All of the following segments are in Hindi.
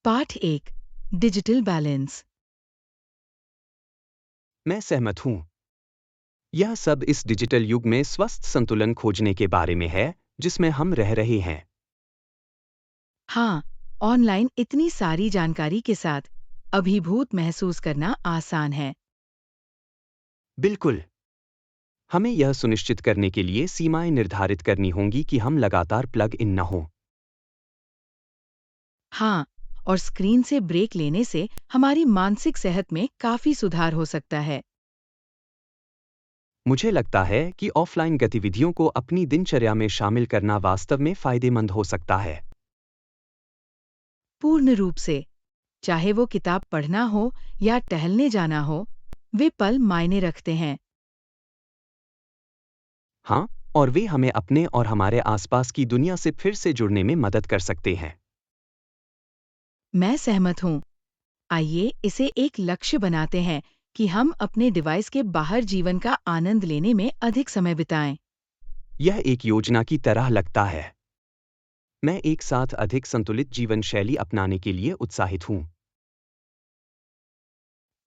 पाठ 1 डिजिटल बैलेंस। मैं सहमत हूँ। यह सब इस डिजिटल युग में स्वस्थ संतुलन खोजने के बारे में है, जिसमें हम रह रहे हैं। हाँ, ऑनलाइन इतनी सारी जानकारी के साथ अभिभूत महसूस करना आसान है। बिल्कुल। हमें यह सुनिश्चित करने के लिए सीमाएं निर्धारित करनी होंगी कि हम लगातार प्लग इन न हों। हाँ, और स्क्रीन से ब्रेक लेने से हमारी मानसिक सेहत में काफी सुधार हो सकता है। मुझे लगता है कि ऑफलाइन गतिविधियों को अपनी दिनचर्या में शामिल करना वास्तव में फायदेमंद हो सकता है। पूर्ण रूप से, चाहे वो किताब पढ़ना हो या टहलने जाना हो, वे पल मायने रखते हैं। हाँ, और वे हमें अपने और हमारे आसपास की दुनिया से फिर से जुड़ने में मदद कर सकते हैं। मैं सहमत हूँ। आइए इसे एक लक्ष्य बनाते हैं कि हम अपने डिवाइस के बाहर जीवन का आनंद लेने में अधिक समय बिताएं। यह एक योजना की तरह लगता है। मैं एक साथ अधिक संतुलित जीवन शैली अपनाने के लिए उत्साहित हूँ।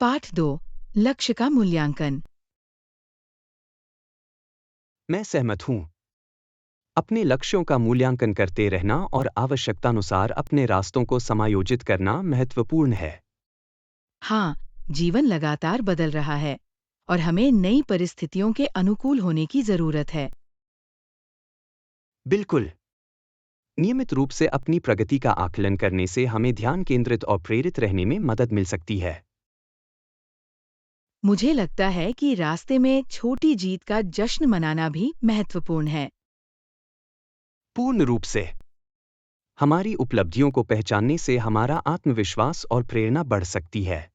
पाठ 2 लक्ष्य का मूल्यांकन। मैं सहमत हूँ। अपने लक्ष्यों का मूल्यांकन करते रहना और आवश्यकतानुसार अपने रास्तों को समायोजित करना महत्वपूर्ण है। हाँ, जीवन लगातार बदल रहा है और हमें नई परिस्थितियों के अनुकूल होने की जरूरत है। बिल्कुल। नियमित रूप से अपनी प्रगति का आकलन करने से हमें ध्यान केंद्रित और प्रेरित रहने में मदद मिल सकती है। मुझे लगता है कि रास्ते में छोटी जीत का जश्न मनाना भी महत्वपूर्ण है। पूर्ण रूप से। हमारी उपलब्धियों को पहचानने से हमारा आत्मविश्वास और प्रेरणा बढ़ सकती है।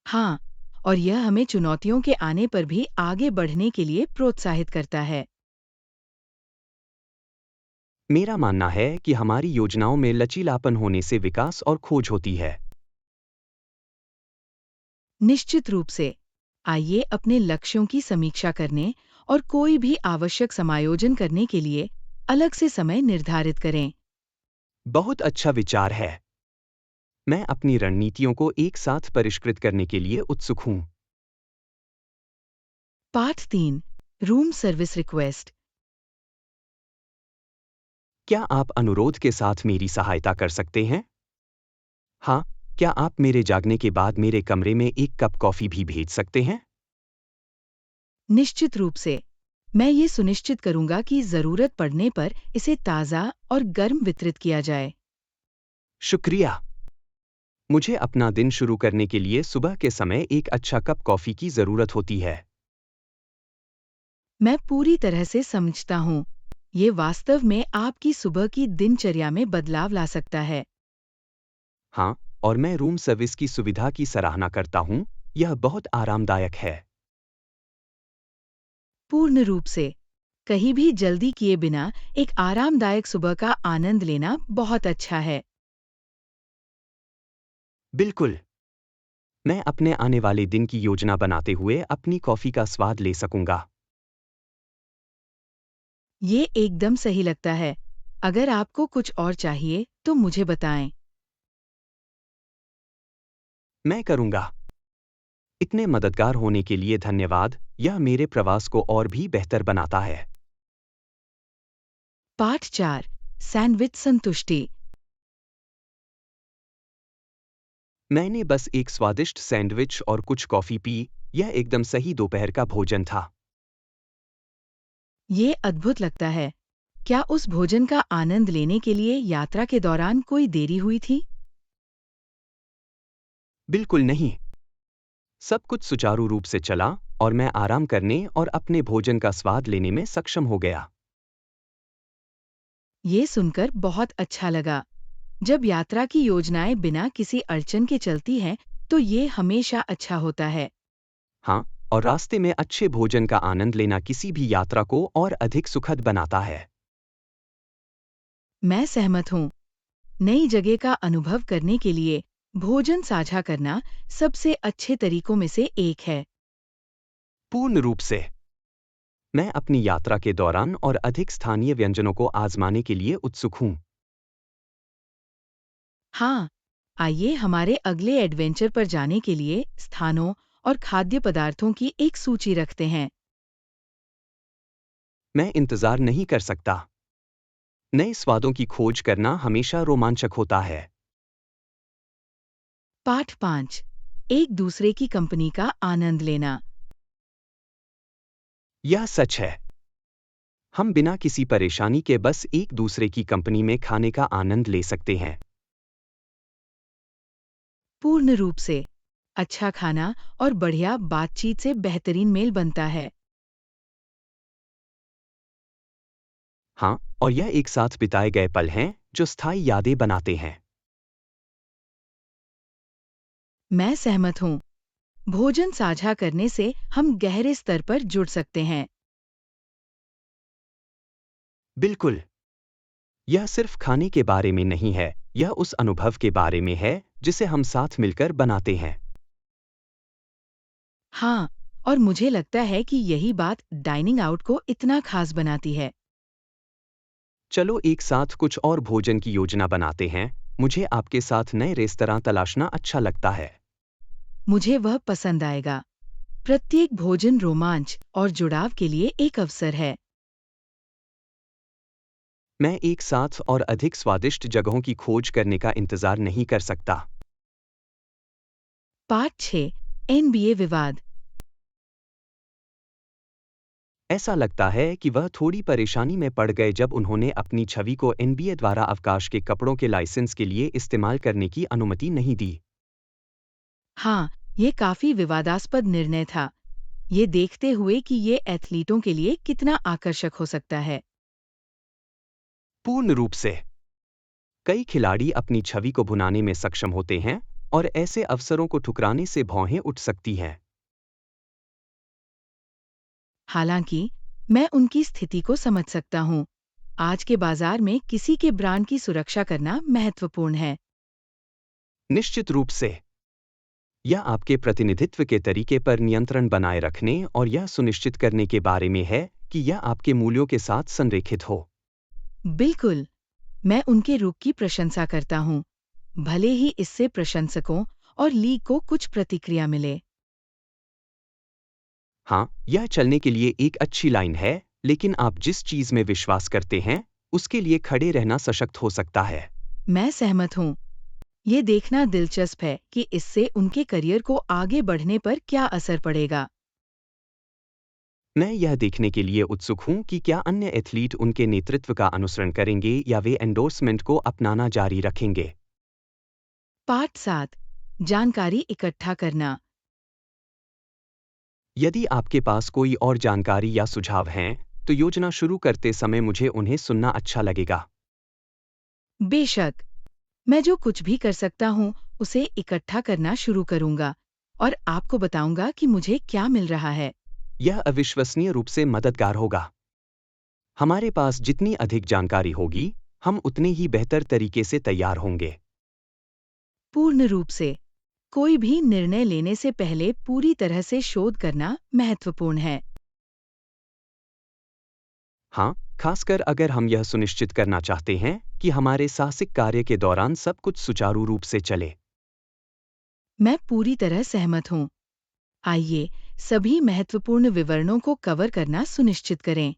हाँ, और यह हमें चुनौतियों के आने पर भी आगे बढ़ने के लिए प्रोत्साहित करता है। मेरा मानना है कि हमारी योजनाओं में लचीलापन होने से विकास और खोज होती है। निश्चित रूप से, आइए अपने लक्ष्यों की समीक्षा करने और कोई भी आवश्यक समायोजन करने के लिए अलग से समय निर्धारित करें। बहुत अच्छा विचार है। मैं अपनी रणनीतियों को एक साथ परिष्कृत करने के लिए उत्सुक हूँ। पाठ 3 रूम सर्विस रिक्वेस्ट। क्या आप अनुरोध के साथ मेरी सहायता कर सकते हैं? हाँ, क्या आप मेरे जागने के बाद मेरे कमरे में एक कप कॉफ़ी भी भेज सकते हैं? निश्चित रूप से, मैं ये सुनिश्चित करूंगा कि जरूरत पड़ने पर इसे ताज़ा और गर्म वितरित किया जाए। शुक्रिया। मुझे अपना दिन शुरू करने के लिए सुबह के समय एक अच्छा कप कॉफ़ी की ज़रूरत होती है। मैं पूरी तरह से समझता हूँ। ये वास्तव में आपकी सुबह की दिनचर्या में बदलाव ला सकता है। हाँ, और मैं रूम सर्विस की सुविधा की सराहना करता हूँ, यह बहुत आरामदायक है। पूर्ण रूप से, कहीं भी जल्दी किए बिना एक आरामदायक सुबह का आनंद लेना बहुत अच्छा है। बिल्कुल। मैं अपने आने वाले दिन की योजना बनाते हुए अपनी कॉफ़ी का स्वाद ले सकूंगा। ये एकदम सही लगता है। अगर आपको कुछ और चाहिए, तो मुझे बताएं। मैं करूंगा। इतने मददगार होने के लिए धन्यवाद, यह मेरे प्रवास को और भी बेहतर बनाता है। पाठ 4 सैंडविच संतुष्टि। मैंने बस एक स्वादिष्ट सैंडविच और कुछ कॉफ़ी पी, यह एकदम सही दोपहर का भोजन था। ये अद्भुत लगता है। क्या उस भोजन का आनंद लेने के लिए यात्रा के दौरान कोई देरी हुई थी? बिल्कुल नहीं। सब कुछ सुचारू रूप से चला और मैं आराम करने और अपने भोजन का स्वाद लेने में सक्षम हो गया। ये सुनकर बहुत अच्छा लगा। जब यात्रा की योजनाएं बिना किसी अड़चन के चलती हैं, तो ये हमेशा अच्छा होता है। हाँ, और रास्ते में अच्छे भोजन का आनंद लेना किसी भी यात्रा को और अधिक सुखद बनाता है। मैं सहमत हूँ। नई जगह का अनुभव करने के लिए भोजन साझा करना सबसे अच्छे तरीकों में से एक है। पूर्ण रूप से। मैं अपनी यात्रा के दौरान और अधिक स्थानीय व्यंजनों को आजमाने के लिए उत्सुक हूँ। हाँ, आइए हमारे अगले एडवेंचर पर जाने के लिए स्थानों और खाद्य पदार्थों की एक सूची रखते हैं। मैं इंतजार नहीं कर सकता। नए स्वादों की खोज करना हमेशा रोमांचक होता है। पाठ 5। एक दूसरे की कंपनी का आनंद लेना। यह सच है। हम बिना किसी परेशानी के बस एक दूसरे की कंपनी में खाने का आनंद ले सकते हैं। पूर्ण रूप से। अच्छा खाना और बढ़िया बातचीत से बेहतरीन मेल बनता है। हाँ, और यह एक साथ बिताए गए पल हैं जो स्थायी यादें बनाते हैं। मैं सहमत हूँ। भोजन साझा करने से हम गहरे स्तर पर जुड़ सकते हैं। बिल्कुल। यह सिर्फ खाने के बारे में नहीं है, यह उस अनुभव के बारे में है जिसे हम साथ मिलकर बनाते हैं। हाँ, और मुझे लगता है कि यही बात डाइनिंग आउट को इतना खास बनाती है। चलो एक साथ कुछ और भोजन की योजना बनाते हैं। मुझे आपके साथ नए रेस्तरां तलाशना अच्छा लगता है। मुझे वह पसंद आएगा। प्रत्येक भोजन रोमांच और जुड़ाव के लिए एक अवसर है। मैं एक साथ और अधिक स्वादिष्ट जगहों की खोज करने का इंतजार नहीं कर सकता। पाठ 6। एनबीए विवाद। ऐसा लगता है कि वह थोड़ी परेशानी में पड़ गए जब उन्होंने अपनी छवि को एनबीए द्वारा अवकाश के कपड़ों के लाइसेंस के लिए इस्तेमाल करने की अनुमति नहीं दी। हाँ, ये काफी विवादास्पद निर्णय था। ये देखते हुए कि ये एथलीटों के लिए कितना आकर्षक हो सकता है। पूर्ण रूप से। कई खिलाड़ी अपनी छवि को भुनाने में सक्षम होते हैं और ऐसे अवसरों को ठुकराने से भौहें उठ सकती हैं। हालांकि, मैं उनकी स्थिति को समझ सकता हूँ। आज के बाजार में किसी के ब्रांड की सुरक्षा करना महत्वपूर्ण है। निश्चित रूप से। यह आपके प्रतिनिधित्व के तरीके पर नियंत्रण बनाए रखने और यह सुनिश्चित करने के बारे में है कि यह आपके मूल्यों के साथ संरेखित हो। बिल्कुल, मैं उनके रूप की प्रशंसा करता हूँ, भले ही इससे प्रशंसकों और लीग को कुछ प्रतिक्रिया मिले। हाँ, यह चलने के लिए एक अच्छी लाइन है, लेकिन आप जिस चीज में विश्वास करते हैं, उसके लिए खड़े रहना सशक्त हो सकता है। मैं सहमत हूँ। ये देखना दिलचस्प है कि इससे उनके करियर को आगे बढ़ने पर क्या असर पड़ेगा। मैं यह देखने के लिए उत्सुक हूं कि क्या अन्य एथलीट उनके नेतृत्व का अनुसरण करेंगे या वे एंडोर्समेंट को अपनाना जारी रखेंगे। पाठ 7। जानकारी इकट्ठा करना। यदि आपके पास कोई और जानकारी या सुझाव हैं, तो योजना शुरू करते समय मुझे उन्हें सुनना अच्छा लगेगा। बेशक, मैं जो कुछ भी कर सकता हूँ, उसे इकट्ठा करना शुरू करूँगा और आपको बताऊँगा कि मुझे क्या मिल रहा है। यह अविश्वसनीय रूप से मददगार होगा। हमारे पास जितनी अधिक जानकारी होगी, हम उतने ही बेहतर तरीके से तैयार होंगे। पूर्ण रूप से। कोई भी निर्णय लेने से पहले पूरी तरह से शोध करना महत्वपूर्ण है। हाँ, खासकर अगर हम यह सुनिश्चित करना चाहते हैं कि हमारे साहसिक कार्य के दौरान सब कुछ सुचारू रूप से चले। मैं पूरी तरह सहमत हूँ। आइए, सभी महत्वपूर्ण विवरणों को कवर करना सुनिश्चित करें।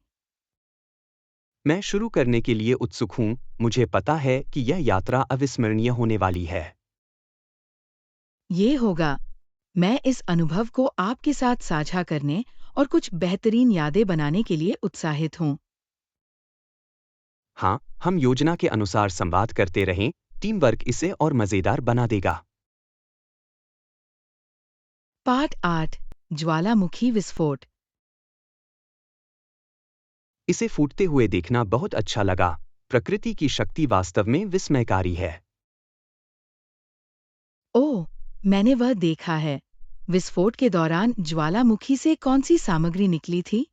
मैं शुरू करने के लिए उत्सुक हूँ, मुझे पता है कि यह यात्रा अविस्मरणीय होने वाली है। ये होगा। मैं इस अनुभव को आपके साथ साझा करने और कुछ बेहतरीन यादें बनाने के लिए उत्साहित हूँ। हाँ, हम योजना के अनुसार संवाद करते रहें, टीम वर्क इसे और मज़ेदार बना देगा। पाठ 8। ज्वालामुखी विस्फोट। इसे फूटते हुए देखना बहुत अच्छा लगा। प्रकृति की शक्ति वास्तव में विस्मयकारी है। ओह, मैंने वह देखा है। विस्फोट के दौरान ज्वालामुखी से कौन सी सामग्री निकली थी?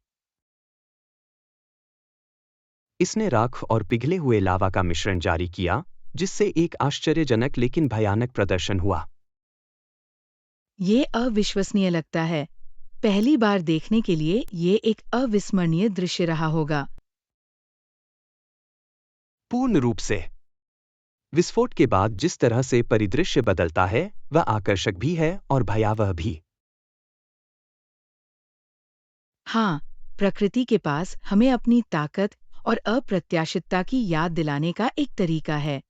इसने राख और पिघले हुए लावा का मिश्रण जारी किया, जिससे एक आश्चर्यजनक लेकिन भयानक प्रदर्शन हुआ। ये अविश्वसनीय लगता है। पहली बार देखने के लिए ये एक अविस्मरणीय दृश्य रहा होगा। पूर्ण रूप से। विस्फोट के बाद जिस तरह से परिदृश्य बदलता है वह आकर्षक भी है और भयावह भी। हाँ, प्रकृति के पास हमें अपनी ताकत और अप्रत्याशितता की याद दिलाने का एक तरीका है।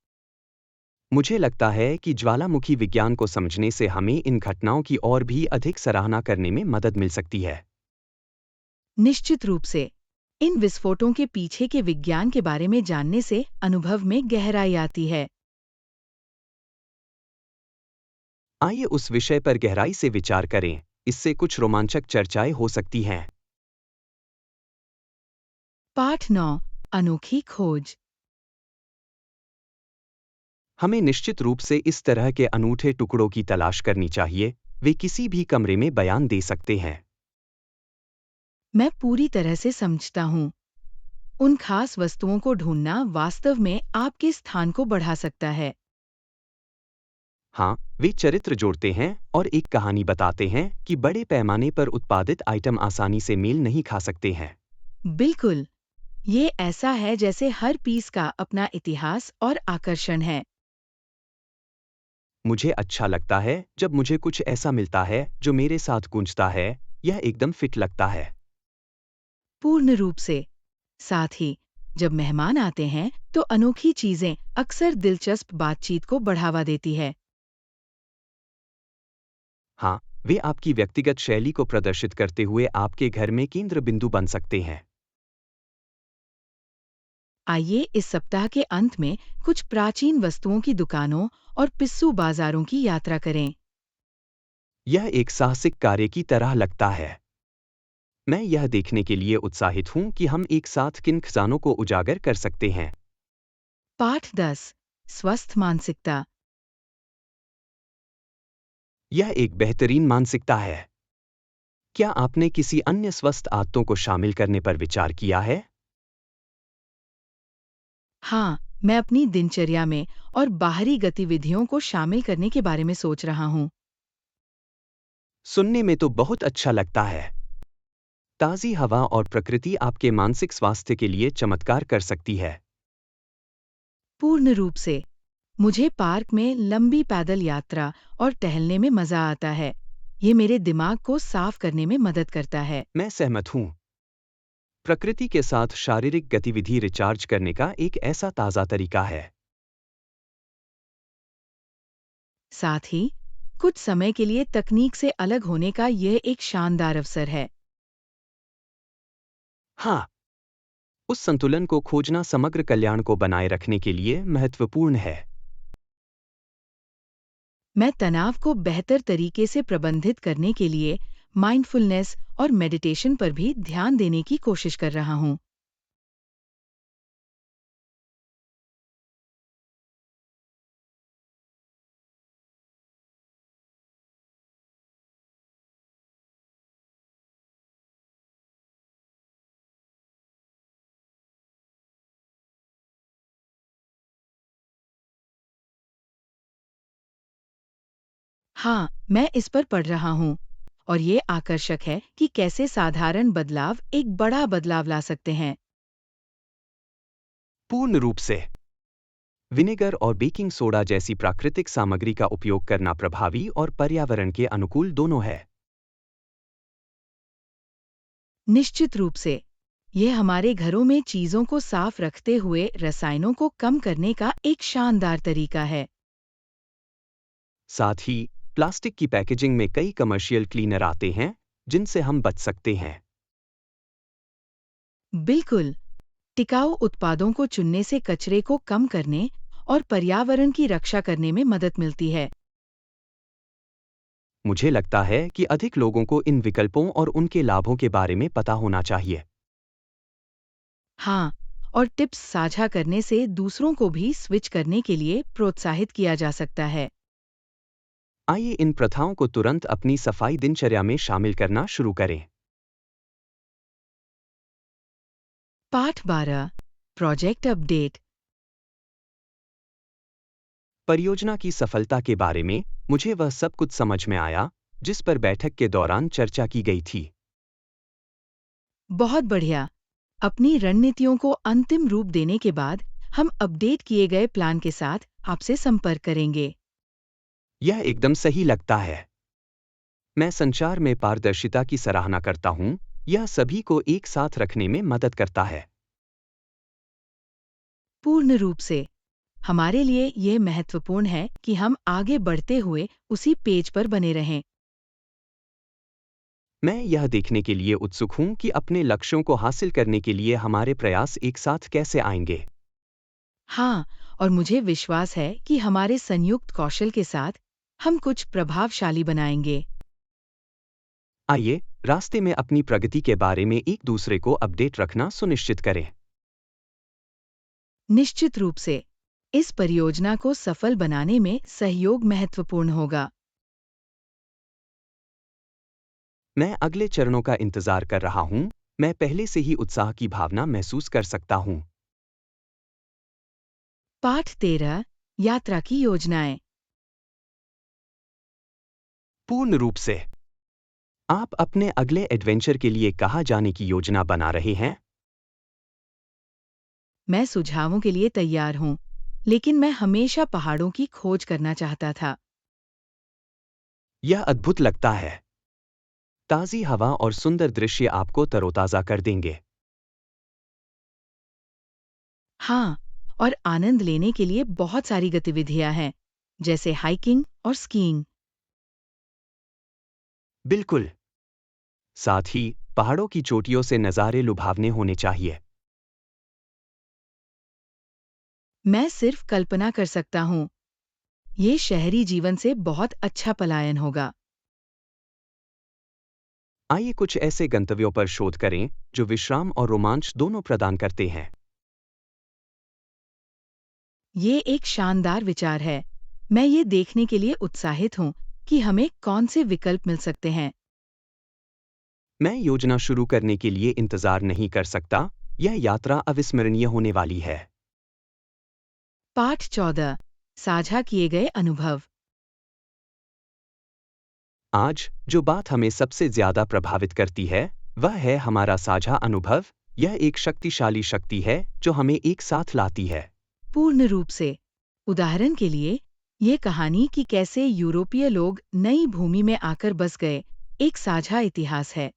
मुझे लगता है कि ज्वालामुखी विज्ञान को समझने से हमें इन घटनाओं की और भी अधिक सराहना करने में मदद मिल सकती है। निश्चित रूप से, इन विस्फोटों के पीछे के विज्ञान के बारे में जानने से अनुभव में गहराई आती है। आइए उस विषय पर गहराई से विचार करें, इससे कुछ रोमांचक चर्चाएं हो सकती हैं। पाठ 9, अनोखी खोज। हमें निश्चित रूप से इस तरह के अनूठे टुकड़ों की तलाश करनी चाहिए, वे किसी भी कमरे में बयान दे सकते हैं। मैं पूरी तरह से समझता हूँ। उन खास वस्तुओं को ढूंढना वास्तव में आपके स्थान को बढ़ा सकता है। हाँ, वे चरित्र जोड़ते हैं और एक कहानी बताते हैं कि बड़े पैमाने पर उत्पादित आइटम आसानी से मेल नहीं खा सकते हैं। बिल्कुल, ये ऐसा है जैसे हर पीस का अपना इतिहास और आकर्षण है। मुझे अच्छा लगता है जब मुझे कुछ ऐसा मिलता है जो मेरे साथ गूंजता है, यह एकदम फिट लगता है। पूर्ण रूप से। साथ ही, जब मेहमान आते हैं, तो अनोखी चीजें अक्सर दिलचस्प बातचीत को बढ़ावा देती है। हाँ, वे आपकी व्यक्तिगत शैली को प्रदर्शित करते हुए आपके घर में केंद्र बिंदु बन सकते हैं। आइए इस सप्ताह के अंत में कुछ प्राचीन वस्तुओं की दुकानों और पिस्सू बाजारों की यात्रा करें। यह एक साहसिक कार्य की तरह लगता है। मैं यह देखने के लिए उत्साहित हूं कि हम एक साथ किन खजानों को उजागर कर सकते हैं। पाठ 10, स्वस्थ मानसिकता। यह एक बेहतरीन मानसिकता है। क्या आपने किसी अन्य स्वस्थ आदतों को शामिल करने पर विचार किया है? हाँ, मैं अपनी दिनचर्या में और बाहरी गतिविधियों को शामिल करने के बारे में सोच रहा हूँ। सुनने में तो बहुत अच्छा लगता है। ताज़ी हवा और प्रकृति आपके मानसिक स्वास्थ्य के लिए चमत्कार कर सकती है। पूर्ण रूप से। मुझे पार्क में लंबी पैदल यात्रा और टहलने में मजा आता है। ये मेरे दिमाग को साफ करने में मदद करता है। मैं सहमत हूँ। प्रकृति के साथ शारीरिक गतिविधि रिचार्ज करने का एक ऐसा ताज़ा तरीका है। साथ ही, कुछ समय के लिए तकनीक से अलग होने का यह एक शानदार अवसर है। हाँ, उस संतुलन को खोजना समग्र कल्याण को बनाए रखने के लिए महत्वपूर्ण है। मैं तनाव को बेहतर तरीके से प्रबंधित करने के लिए माइंडफुलनेस और मेडिटेशन पर भी ध्यान देने की कोशिश कर रहा हूँ। हाँ, मैं इस पर पढ़ रहा हूँ और ये आकर्षक है कि कैसे साधारण बदलाव एक बड़ा बदलाव ला सकते हैं। पूर्ण रूप से। विनेगर और बेकिंग सोडा जैसी प्राकृतिक सामग्री का उपयोग करना प्रभावी और पर्यावरण के अनुकूल दोनों है। निश्चित रूप से, यह हमारे घरों में चीजों को साफ रखते हुए रसायनों को कम करने का एक शानदार तरीका है। साथ ही, प्लास्टिक की पैकेजिंग में कई कमर्शियल क्लीनर आते हैं, जिनसे हम बच सकते हैं। बिल्कुल, टिकाऊ उत्पादों को चुनने से कचरे को कम करने और पर्यावरण की रक्षा करने में मदद मिलती है। मुझे लगता है कि अधिक लोगों को इन विकल्पों और उनके लाभों के बारे में पता होना चाहिए। हाँ, और टिप्स साझा करने से दूसरों को भी स्विच करने के लिए प्रोत्साहित किया जा सकता है। आइए इन प्रथाओं को तुरंत अपनी सफाई दिनचर्या में शामिल करना शुरू करें। पाठ 12, प्रोजेक्ट अपडेट। परियोजना की सफलता के बारे में मुझे वह सब कुछ समझ में आया, जिस पर बैठक के दौरान चर्चा की गई थी। बहुत बढ़िया। अपनी रणनीतियों को अंतिम रूप देने के बाद हम अपडेट किए गए प्लान के साथ आपसे संपर्क करेंगे। यह एकदम सही लगता है। मैं संचार में पारदर्शिता की सराहना करता हूं। यह सभी को एक साथ रखने में मदद करता है। पूर्ण रूप से। हमारे लिए ये महत्वपूर्ण है कि हम आगे बढ़ते हुए उसी पेज पर बने रहें। मैं यह देखने के लिए उत्सुक हूं कि अपने लक्ष्यों को हासिल करने के लिए हमारे प्रयास एक साथ कैसे आएंगे। हाँ, और मुझे विश्वास है कि हमारे संयुक्त कौशल के साथ हम कुछ प्रभावशाली बनाएंगे। आइए, रास्ते में अपनी प्रगति के बारे में एक दूसरे को अपडेट रखना सुनिश्चित करें। निश्चित रूप से। इस परियोजना को सफल बनाने में सहयोग महत्वपूर्ण होगा। मैं अगले चरणों का इंतजार कर रहा हूं। मैं पहले से ही उत्साह की भावना महसूस कर सकता हूं। पाठ 13 यात्रा की योजनाएं। पूर्ण रूप से। आप अपने अगले एडवेंचर के लिए कहाँ जाने की योजना बना रहे हैं? मैं सुझावों के लिए तैयार हूँ, लेकिन मैं हमेशा पहाड़ों की खोज करना चाहता था। यह अद्भुत लगता है। ताज़ी हवा और सुंदर दृश्य आपको तरोताज़ा कर देंगे। हाँ, और आनंद लेने के लिए बहुत सारी गतिविधियां हैं, जैसे हाइकिंग और स्कीइंग। बिल्कुल। साथ ही पहाड़ों की चोटियों से नज़ारे लुभावने होने चाहिए। मैं सिर्फ कल्पना कर सकता हूँ। ये शहरी जीवन से बहुत अच्छा पलायन होगा। आइए कुछ ऐसे गंतव्यों पर शोध करें जो विश्राम और रोमांच दोनों प्रदान करते हैं। ये एक शानदार विचार है। मैं ये देखने के लिए उत्साहित हूँ कि हमें कौन से विकल्प मिल सकते हैं। मैं योजना शुरू करने के लिए इंतजार नहीं कर सकता। यह यात्रा अविस्मरणीय होने वाली है। पाठ 14 साझा किए गए अनुभव। आज जो बात हमें सबसे ज्यादा प्रभावित करती है, वह है हमारा साझा अनुभव। यह एक शक्तिशाली शक्ति है जो हमें एक साथ लाती है। पूर्ण रूप से। उदाहरण के लिए, ये कहानी कि कैसे यूरोपीय लोग नई भूमि में आकर बस गए, एक साझा इतिहास है।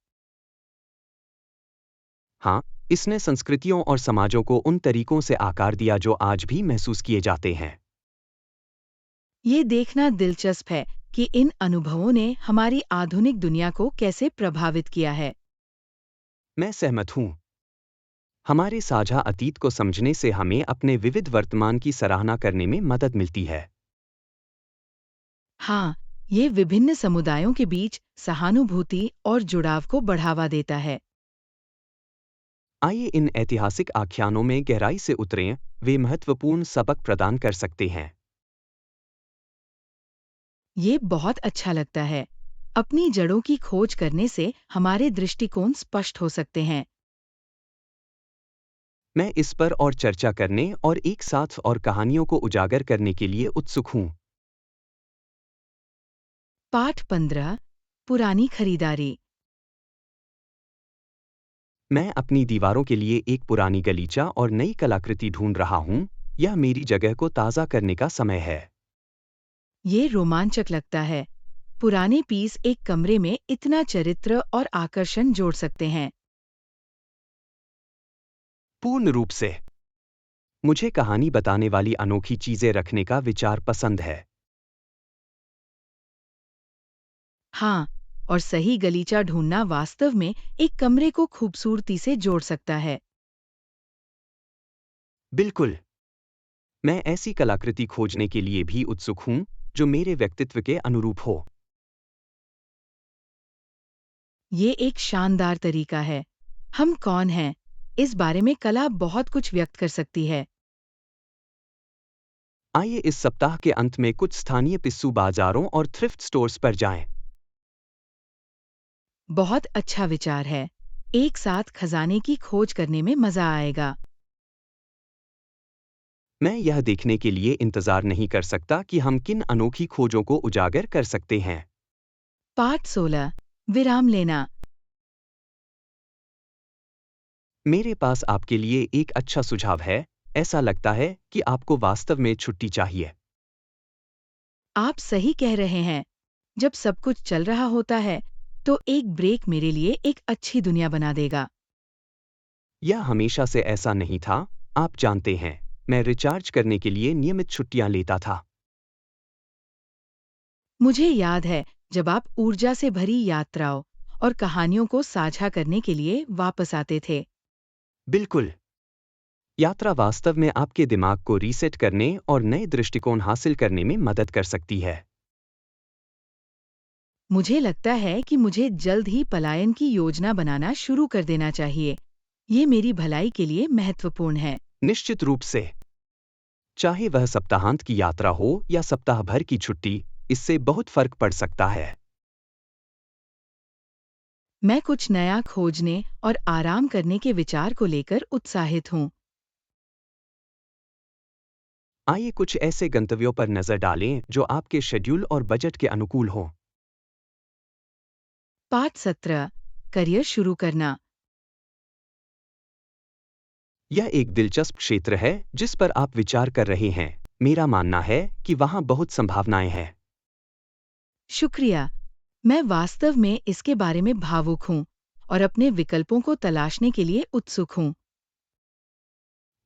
हाँ, इसने संस्कृतियों और समाजों को उन तरीकों से आकार दिया जो आज भी महसूस किए जाते हैं। ये देखना दिलचस्प है कि इन अनुभवों ने हमारी आधुनिक दुनिया को कैसे प्रभावित किया है। मैं सहमत हूँ। हमारे साझा अतीत को समझने से हमें अपने विविध वर्तमान की सराहना करने में मदद मिलती है। हाँ, ये विभिन्न समुदायों के बीच सहानुभूति और जुड़ाव को बढ़ावा देता है। आइए इन ऐतिहासिक आख्यानों में गहराई से उतरें। वे महत्वपूर्ण सबक प्रदान कर सकते हैं। ये बहुत अच्छा लगता है। अपनी जड़ों की खोज करने से हमारे दृष्टिकोण स्पष्ट हो सकते हैं। मैं इस पर और चर्चा करने और एक साथ और कहानियों को उजागर करने के लिए उत्सुक हूँ। पाठ 15 पुरानी खरीदारी। मैं अपनी दीवारों के लिए एक पुरानी गलीचा और नई कलाकृति ढूंढ रहा हूँ। यह मेरी जगह को ताज़ा करने का समय है। ये रोमांचक लगता है। पुराने पीस एक कमरे में इतना चरित्र और आकर्षण जोड़ सकते हैं। पूर्ण रूप से। मुझे कहानी बताने वाली अनोखी चीजें रखने का विचार पसंद है। हाँ, और सही गलीचा ढूंढना वास्तव में एक कमरे को खूबसूरती से जोड़ सकता है। बिल्कुल। मैं ऐसी कलाकृति खोजने के लिए भी उत्सुक हूँ जो मेरे व्यक्तित्व के अनुरूप हो। ये एक शानदार तरीका है। हम कौन हैं? इस बारे में कला बहुत कुछ व्यक्त कर सकती है। आइए इस सप्ताह के अंत में कुछ स्थानीय पिस्सू बाजारों और थ्रिफ्ट स्टोर्स पर जाएं। बहुत अच्छा विचार है। एक साथ खजाने की खोज करने में मजा आएगा। मैं यह देखने के लिए इंतजार नहीं कर सकता कि हम किन अनोखी खोजों को उजागर कर सकते हैं। पाठ 16 विराम लेना। मेरे पास आपके लिए एक अच्छा सुझाव है। ऐसा लगता है कि आपको वास्तव में छुट्टी चाहिए। आप सही कह रहे हैं। जब सब कुछ चल रहा होता है, तो एक ब्रेक मेरे लिए एक अच्छी दुनिया बना देगा। यह हमेशा से ऐसा नहीं था, आप जानते हैं, मैं रिचार्ज करने के लिए नियमित छुट्टियां लेता था। मुझे याद है जब आप ऊर्जा से भरी यात्राओं और कहानियों को साझा करने के लिए वापस आते थे। बिल्कुल। यात्रा वास्तव में आपके दिमाग को रीसेट करने और नए दृष्टिकोण हासिल करने में मदद कर सकती है। मुझे लगता है कि मुझे जल्द ही पलायन की योजना बनाना शुरू कर देना चाहिए। ये मेरी भलाई के लिए महत्वपूर्ण है। निश्चित रूप से। चाहे वह सप्ताहांत की यात्रा हो या सप्ताह भर की छुट्टी, इससे बहुत फर्क पड़ सकता है। मैं कुछ नया खोजने और आराम करने के विचार को लेकर उत्साहित हूँ। आइए कुछ ऐसे गंतव्यों पर नजर डालें जो आपके शेड्यूल और बजट के अनुकूल हों। पाठ 17 करियर शुरू करना। यह एक दिलचस्प क्षेत्र है जिस पर आप विचार कर रहे हैं। मेरा मानना है कि वहाँ बहुत संभावनाएं हैं। शुक्रिया। मैं वास्तव में इसके बारे में भावुक हूँ और अपने विकल्पों को तलाशने के लिए उत्सुक हूँ।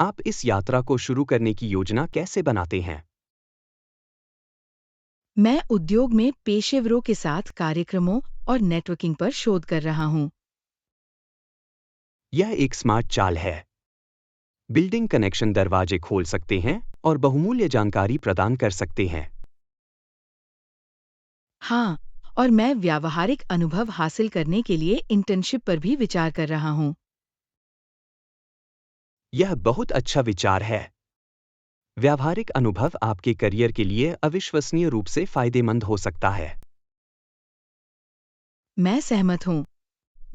आप इस यात्रा को शुरू करने की योजना कैसे बनाते हैं? मैं उद्योग में पेशेवरों के साथ कार्यक्रमों और नेटवर्किंग पर शोध कर रहा हूँ। यह एक स्मार्ट चाल है। बिल्डिंग कनेक्शन दरवाजे खोल सकते हैं और बहुमूल्य जानकारी प्रदान कर सकते हैं। हाँ, और मैं व्यावहारिक अनुभव हासिल करने के लिए इंटर्नशिप पर भी विचार कर रहा हूँ। यह बहुत अच्छा विचार है। व्यावहारिक अनुभव आपके करियर के लिए अविश्वसनीय रूप से फायदेमंद हो सकता है। मैं सहमत हूँ।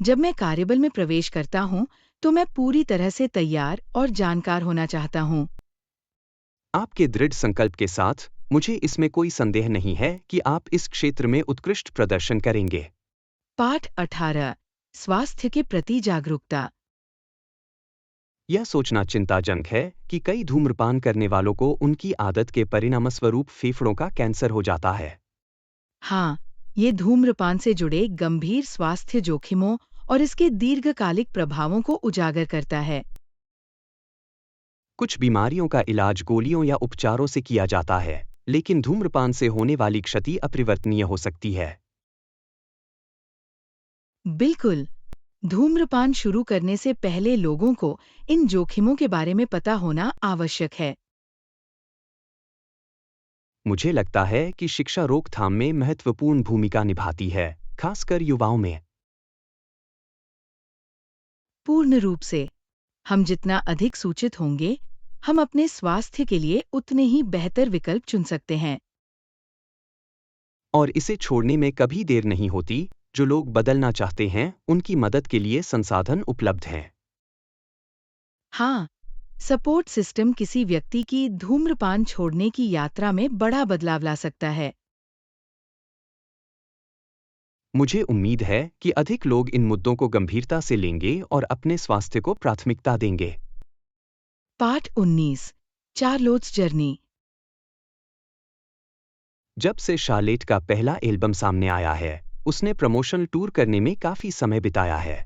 जब मैं कार्यबल में प्रवेश करता हूँ, तो मैं पूरी तरह से तैयार और जानकार होना चाहता हूँ। आपके दृढ़ संकल्प के साथ, मुझे इसमें कोई संदेह नहीं है कि आप इस क्षेत्र में उत्कृष्ट प्रदर्शन करेंगे। पाठ 18 स्वास्थ्य के प्रति जागरूकता। यह सोचना चिंताजनक है कि कई धूम्रपान करने वालों को उनकी आदत के परिणामस्वरूप फेफड़ों का कैंसर हो जाता है। हाँ, ये धूम्रपान से जुड़े गंभीर स्वास्थ्य जोखिमों और इसके दीर्घकालिक प्रभावों को उजागर करता है। कुछ बीमारियों का इलाज गोलियों या उपचारों से किया जाता है, लेकिन धूम्रपान से होने वाली क्षति अपरिवर्तनीय हो सकती है। बिल्कुल। धूम्रपान शुरू करने से पहले लोगों को इन जोखिमों के बारे में पता होना आवश्यक है। मुझे लगता है कि शिक्षा रोकथाम में महत्वपूर्ण भूमिका निभाती है, खासकर युवाओं में। पूर्ण रूप से। हम जितना अधिक सूचित होंगे, हम अपने स्वास्थ्य के लिए उतने ही बेहतर विकल्प चुन सकते हैं। और इसे छोड़ने में कभी देर नहीं होती। जो लोग बदलना चाहते हैं, उनकी मदद के लिए संसाधन उपलब्ध हैं। हाँ, सपोर्ट सिस्टम किसी व्यक्ति की धूम्रपान छोड़ने की यात्रा में बड़ा बदलाव ला सकता है। मुझे उम्मीद है कि अधिक लोग इन मुद्दों को गंभीरता से लेंगे और अपने स्वास्थ्य को प्राथमिकता देंगे। पाठ 19 चार्लोट्स जर्नी। जब से शार्लेट का पहला एल्बम सामने आया है, उसने प्रमोशनल टूर करने में काफी समय बिताया है।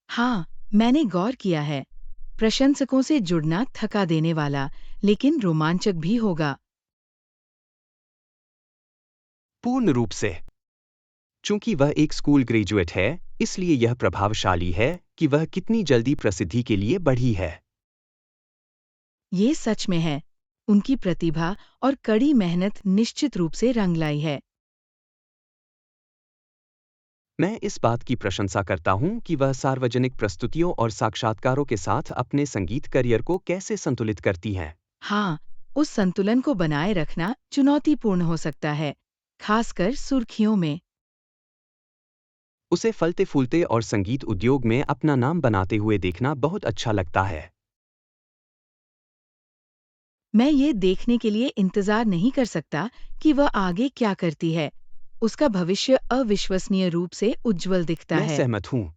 हाँ, मैंने गौर किया है। प्रशंसकों से जुड़ना थका देने वाला, लेकिन रोमांचक भी होगा। पूर्ण रूप से। चूंकि वह एक स्कूल ग्रेजुएट है, इसलिए यह प्रभावशाली है कि वह कितनी जल्दी प्रसिद्धि के लिए बढ़ी है। ये सच में है। उनकी प्रतिभा और कड़ी मेहनत निश्चित रूप से रंग लाई है। मैं इस बात की प्रशंसा करता हूं कि वह सार्वजनिक प्रस्तुतियों और साक्षात्कारों के साथ अपने संगीत करियर को कैसे संतुलित करती हैं। हाँ, उस संतुलन को बनाए रखना चुनौतीपूर्ण हो सकता है, खासकर सुर्खियों में। उसे फलते फूलते और संगीत उद्योग में अपना नाम बनाते हुए देखना बहुत अच्छा लगता है। मैं ये देखने के लिए इंतजार नहीं कर सकता कि वह आगे क्या करती है। उसका भविष्य अविश्वसनीय रूप से उज्जवल दिखता मैं है। सहमत हूं।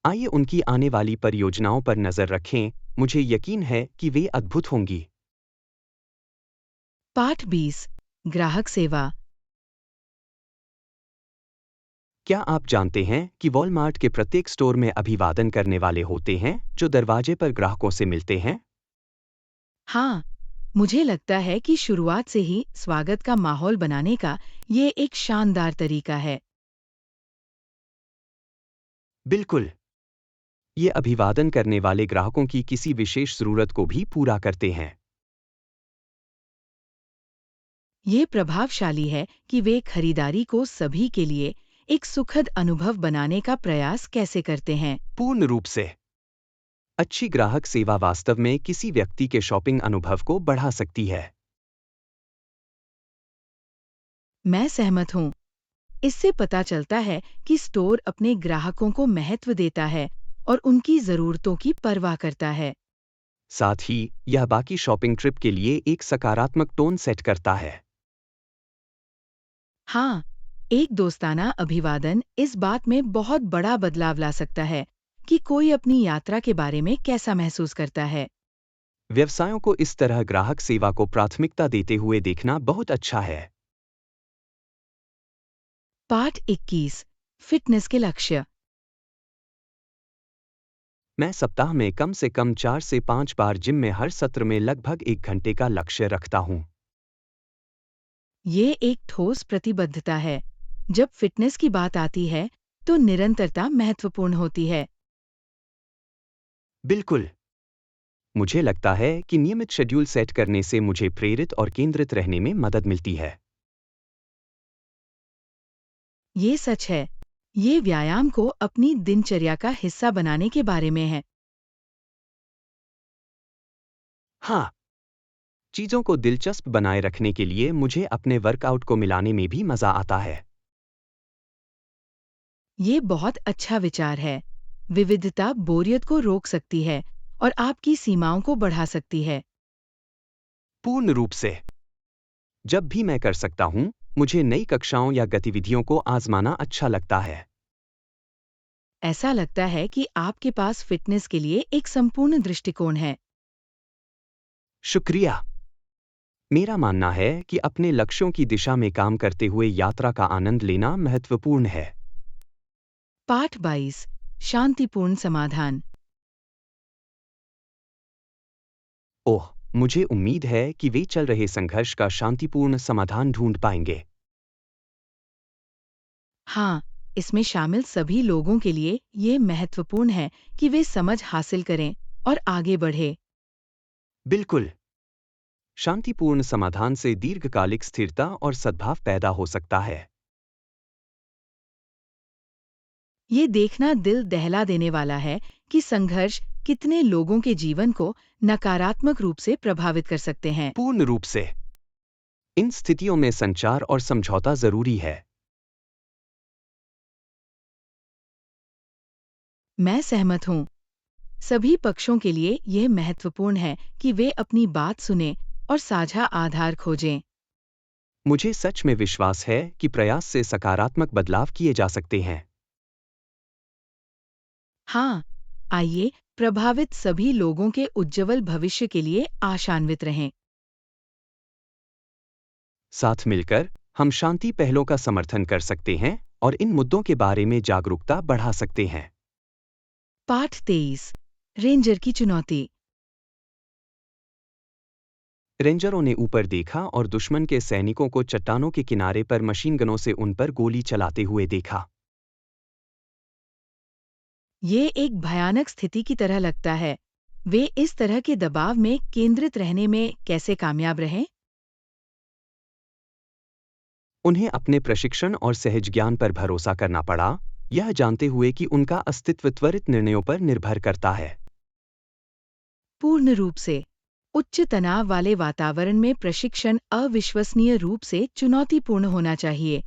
आइए उनकी आने वाली परियोजनाओं पर नजर रखें। मुझे यकीन है कि वे अद्भुत होंगी। पाठ 20 ग्राहक सेवा। क्या आप जानते हैं कि वॉलमार्ट के प्रत्येक स्टोर में अभिवादन करने वाले होते हैं जो दरवाजे पर ग्राहकों से मिलते हैं? हाँ, मुझे लगता है कि शुरुआत से ही स्वागत का माहौल बनाने का ये एक शानदार तरीका है। बिल्कुल। ये अभिवादन करने वाले ग्राहकों की किसी विशेष जरूरत को भी पूरा करते हैं। ये प्रभावशाली है कि वे खरीदारी को सभी के लिए एक सुखद अनुभव बनाने का प्रयास कैसे करते हैं। पूर्ण रूप से। अच्छी ग्राहक सेवा वास्तव में किसी व्यक्ति के शॉपिंग अनुभव को बढ़ा सकती है। मैं सहमत हूँ। इससे पता चलता है कि स्टोर अपने ग्राहकों को महत्व देता है और उनकी जरूरतों की परवाह करता है। साथ ही यह बाकी शॉपिंग ट्रिप के लिए एक सकारात्मक टोन सेट करता है। हाँ, एक दोस्ताना अभिवादन इस बात में बहुत बड़ा बदलाव ला सकता है कि कोई अपनी यात्रा के बारे में कैसा महसूस करता है। व्यवसायों को इस तरह ग्राहक सेवा को प्राथमिकता देते हुए देखना बहुत अच्छा है। पाठ 21 फिटनेस के लक्ष्य। मैं सप्ताह में कम से कम 4 से 5 बार जिम में हर सत्र में लगभग 1 घंटे का लक्ष्य रखता हूं। ये एक ठोस प्रतिबद्धता है। जब फिटनेस की बात आती है, तो निरंतरता महत्वपूर्ण होती है। बिल्कुल। मुझे लगता है कि नियमित शेड्यूल सेट करने से मुझे प्रेरित और केंद्रित रहने में मदद मिलती है। ये सच है। ये व्यायाम को अपनी दिनचर्या का हिस्सा बनाने के बारे में है। हाँ, चीजों को दिलचस्प बनाए रखने के लिए मुझे अपने वर्कआउट को मिलाने में भी मजा आता है। ये बहुत अच्छा विचार है। विविधता बोरियत को रोक सकती है और आपकी सीमाओं को बढ़ा सकती है। पूर्ण रूप से। जब भी मैं कर सकता हूं, मुझे नई कक्षाओं या गतिविधियों को आजमाना अच्छा लगता है। ऐसा लगता है कि आपके पास फिटनेस के लिए एक संपूर्ण दृष्टिकोण है। शुक्रिया। मेरा मानना है कि अपने लक्ष्यों की दिशा में काम करते हुए यात्रा का आनंद लेना महत्वपूर्ण है। पाठ 22 शांतिपूर्ण समाधान। ओह, मुझे उम्मीद है कि वे चल रहे संघर्ष का शांतिपूर्ण समाधान ढूंढ पाएंगे। हाँ, इसमें शामिल सभी लोगों के लिए ये महत्वपूर्ण है कि वे समझ हासिल करें और आगे बढ़े। बिल्कुल। शांतिपूर्ण समाधान से दीर्घकालिक स्थिरता और सद्भाव पैदा हो सकता है। ये देखना दिल दहला देने वाला है कि संघर्ष कितने लोगों के जीवन को नकारात्मक रूप से प्रभावित कर सकते हैं। पूर्ण रूप से। इन स्थितियों में संचार और समझौता जरूरी है। मैं सहमत हूँ। सभी पक्षों के लिए यह महत्वपूर्ण है कि वे अपनी बात सुनें और साझा आधार खोजें। मुझे सच में विश्वास है कि प्रयास से सकारात्मक बदलाव किए जा सकते हैं। हाँ, आइए प्रभावित सभी लोगों के उज्जवल भविष्य के लिए आशान्वित रहें। साथ मिलकर हम शांति पहलों का समर्थन कर सकते हैं और इन मुद्दों के बारे में जागरूकता बढ़ा सकते हैं। पाठ 23 रेंजर की चुनौती। रेंजरों ने ऊपर देखा और दुश्मन के सैनिकों को चट्टानों के किनारे पर मशीन गनों से उन पर गोली चलाते हुए देखा। ये एक भयानक स्थिति की तरह लगता है। वे इस तरह के दबाव में केंद्रित रहने में कैसे कामयाब रहे? उन्हें अपने प्रशिक्षण और सहज ज्ञान पर भरोसा करना पड़ा, यह जानते हुए कि उनका अस्तित्व त्वरित निर्णयों पर निर्भर करता है। पूर्ण रूप से। उच्च तनाव वाले वातावरण में प्रशिक्षण अविश्वसनीय रूप से चुनौतीपूर्ण होना चाहिए,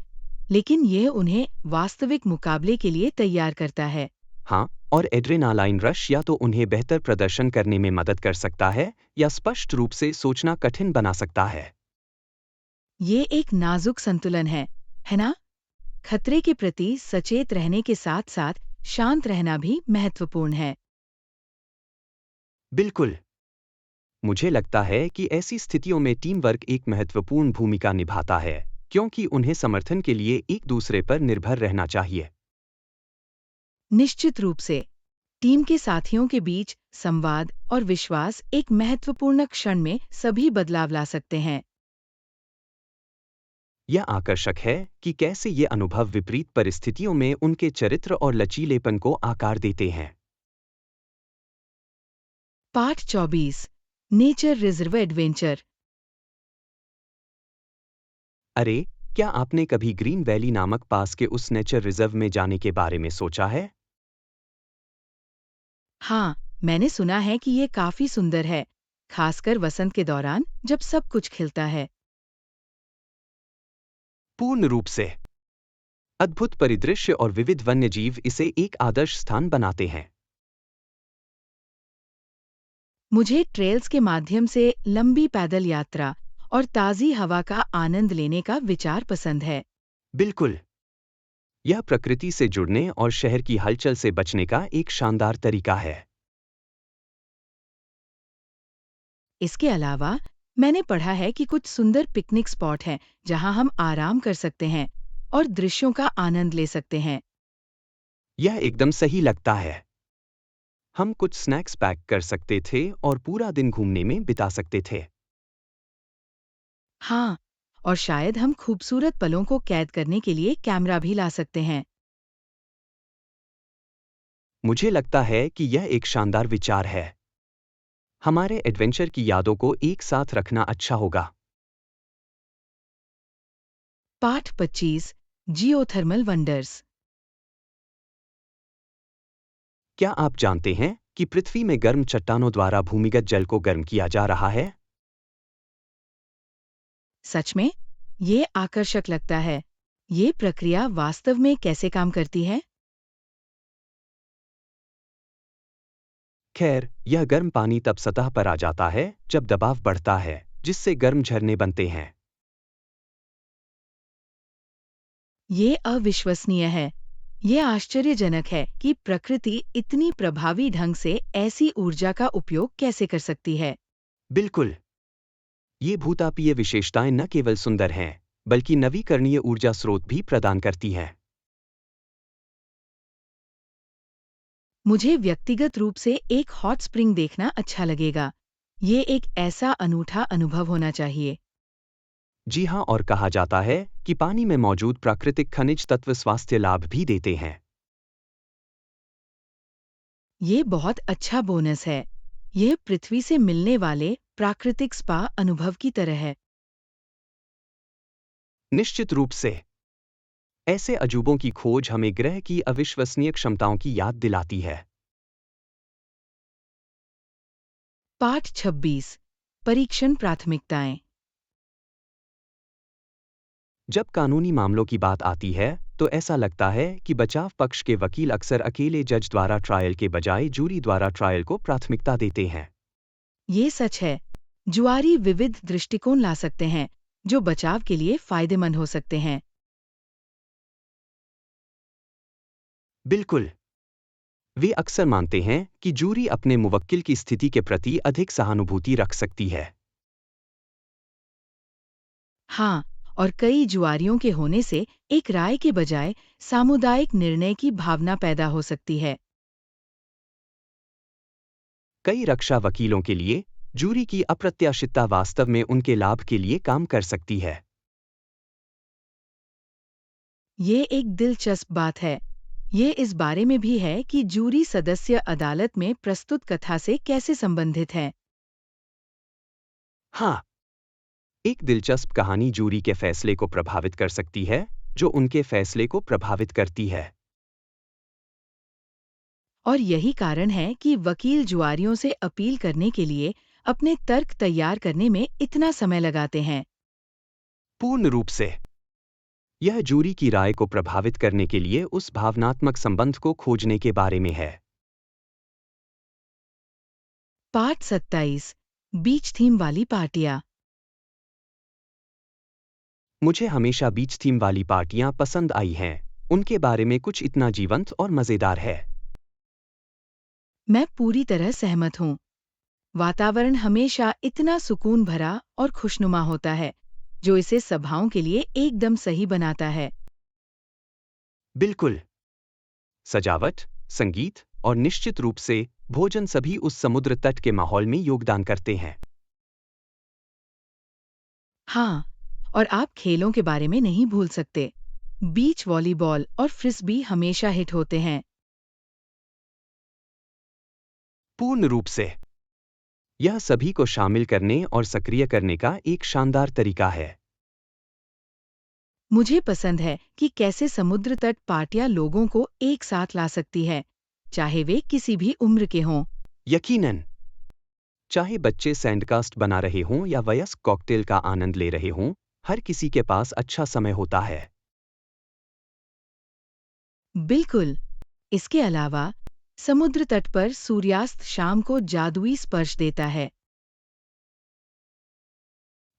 लेकिन यह उन्हें वास्तविक मुकाबले के लिए तैयार करता है। हाँ, और एड्रेनालाइन रश या तो उन्हें बेहतर प्रदर्शन करने में मदद कर सकता है या स्पष्ट रूप से सोचना कठिन बना सकता है। ये एक नाजुक संतुलन है ना? खतरे के प्रति सचेत रहने के साथ-साथ शांत रहना भी महत्वपूर्ण है। बिल्कुल। मुझे लगता है कि ऐसी स्थितियों में टीम वर्क एक महत्वपूर्ण भूमिका निभाता है, क्योंकि उन्हें समर्थन के लिए एक दूसरे पर निर्भर रहना चाहिए। निश्चित रूप से टीम के साथियों के बीच संवाद और विश्वास एक महत्वपूर्ण क्षण में सभी बदलाव ला सकते हैं। यह आकर्षक है कि कैसे ये अनुभव विपरीत परिस्थितियों में उनके चरित्र और लचीलेपन को आकार देते हैं। पाठ 24 नेचर रिजर्व एडवेंचर। अरे, क्या आपने कभी ग्रीन वैली नामक पास के उस नेचर रिजर्व में जाने के बारे में सोचा है? हाँ, मैंने सुना है कि ये काफी सुंदर है, खासकर वसंत के दौरान जब सब कुछ खिलता है। पूर्ण रूप से। अद्भुत परिदृश्य और विविध वन्यजीव इसे एक आदर्श स्थान बनाते हैं। मुझे ट्रेल्स के माध्यम से लंबी पैदल यात्रा और ताज़ी हवा का आनंद लेने का विचार पसंद है। बिल्कुल। यह प्रकृति से जुड़ने और शहर की हलचल से बचने का एक शानदार तरीका है। इसके अलावा मैंने पढ़ा है कि कुछ सुंदर पिकनिक स्पॉट हैं जहां हम आराम कर सकते हैं और दृश्यों का आनंद ले सकते हैं। यह एकदम सही लगता है। हम कुछ स्नैक्स पैक कर सकते थे और पूरा दिन घूमने में बिता सकते थे। हाँ, और शायद हम खूबसूरत पलों को कैद करने के लिए कैमरा भी ला सकते हैं। मुझे लगता है कि यह एक शानदार विचार है। हमारे एडवेंचर की यादों को एक साथ रखना अच्छा होगा। पाठ 25 जियोथर्मल वंडर्स। क्या आप जानते हैं कि पृथ्वी में गर्म चट्टानों द्वारा भूमिगत जल को गर्म किया जा रहा है? सच में? ये आकर्षक लगता है। ये प्रक्रिया वास्तव में कैसे काम करती है? खैर, यह गर्म पानी तब सतह पर आ जाता है जब दबाव बढ़ता है, जिससे गर्म झरने बनते हैं। ये अविश्वसनीय है। ये आश्चर्यजनक है कि प्रकृति इतनी प्रभावी ढंग से ऐसी ऊर्जा का उपयोग कैसे कर सकती है। बिल्कुल। ये भूतापीय विशेषताएं न केवल सुंदर हैं, बल्कि नवीकरणीय ऊर्जा स्रोत भी प्रदान करती हैं। मुझे व्यक्तिगत रूप से एक हॉट स्प्रिंग देखना अच्छा लगेगा। ये एक ऐसा अनूठा अनुभव होना चाहिए। जी हाँ, और कहा जाता है कि पानी में मौजूद प्राकृतिक खनिज तत्व स्वास्थ्य लाभ भी देते हैं। ये बहुत अच्छा बोनस है। ये पृथ्वी से मिलने वाले प्राकृतिक स्पा अनुभव की तरह है। निश्चित रूप से। ऐसे अजूबों की खोज हमें ग्रह की अविश्वसनीय क्षमताओं की याद दिलाती है। पाठ 26 परीक्षण प्राथमिकताएं। जब कानूनी मामलों की बात आती है, तो ऐसा लगता है कि बचाव पक्ष के वकील अक्सर अकेले जज द्वारा ट्रायल के बजाय जूरी द्वारा ट्रायल को प्राथमिकता देते हैं। ये सच है। जुआरी विविध दृष्टिकोण ला सकते हैं, जो बचाव के लिए फायदेमंद हो सकते हैं। बिल्कुल। वे अक्सर मानते हैं कि जूरी अपने मुवक्किल की स्थिति के प्रति अधिक सहानुभूति रख सकती है। हाँ, और कई जुआरियों के होने से एक राय के बजाय सामुदायिक निर्णय की भावना पैदा हो सकती है। कई रक्षा वकीलों के लिए जूरी की अप्रत्याशितता वास्तव में उनके लाभ के लिए काम कर सकती है। ये एक दिलचस्प बात है। ये इस बारे में भी है कि जूरी सदस्य अदालत में प्रस्तुत कथा से कैसे संबंधित हैं। हाँ, एक दिलचस्प कहानी जूरी के फैसले को प्रभावित कर सकती है, जो उनके फैसले को प्रभावित करती है। और यही कारण है कि वकील जुआरियों से अपील करने के लिए अपने तर्क तैयार करने में इतना समय लगाते हैं। पूर्ण रूप से। यह जूरी की राय को प्रभावित करने के लिए उस भावनात्मक संबंध को खोजने के बारे में है। पाठ 27 बीच थीम वाली पार्टियां। मुझे हमेशा बीच थीम वाली पार्टियां पसंद आई हैं। उनके बारे में कुछ इतना जीवंत और मजेदार है। मैं पूरी तरह सहमत हूँ। वातावरण हमेशा इतना सुकून भरा और खुशनुमा होता है, जो इसे सभाओं के लिए एकदम सही बनाता है। बिल्कुल। सजावट, संगीत और निश्चित रूप से भोजन सभी उस समुद्र तट के माहौल में योगदान करते हैं। हाँ, और आप खेलों के बारे में नहीं भूल सकते। बीच वॉलीबॉल और फ्रिस्बी हमेशा हिट होते हैं। पूर्ण रूप से। यह सभी को शामिल करने और सक्रिय करने का एक शानदार तरीका है। मुझे पसंद है कि कैसे समुद्र तट पार्टियां लोगों को एक साथ ला सकती है, चाहे वे किसी भी उम्र के हों। यकीनन। चाहे बच्चे सैंडकास्ट बना रहे हों या वयस्क कॉकटेल का आनंद ले रहे हों, हर किसी के पास अच्छा समय होता है। बिल्कुल। इसके अलावा समुद्र तट पर सूर्यास्त शाम को जादुई स्पर्श देता है।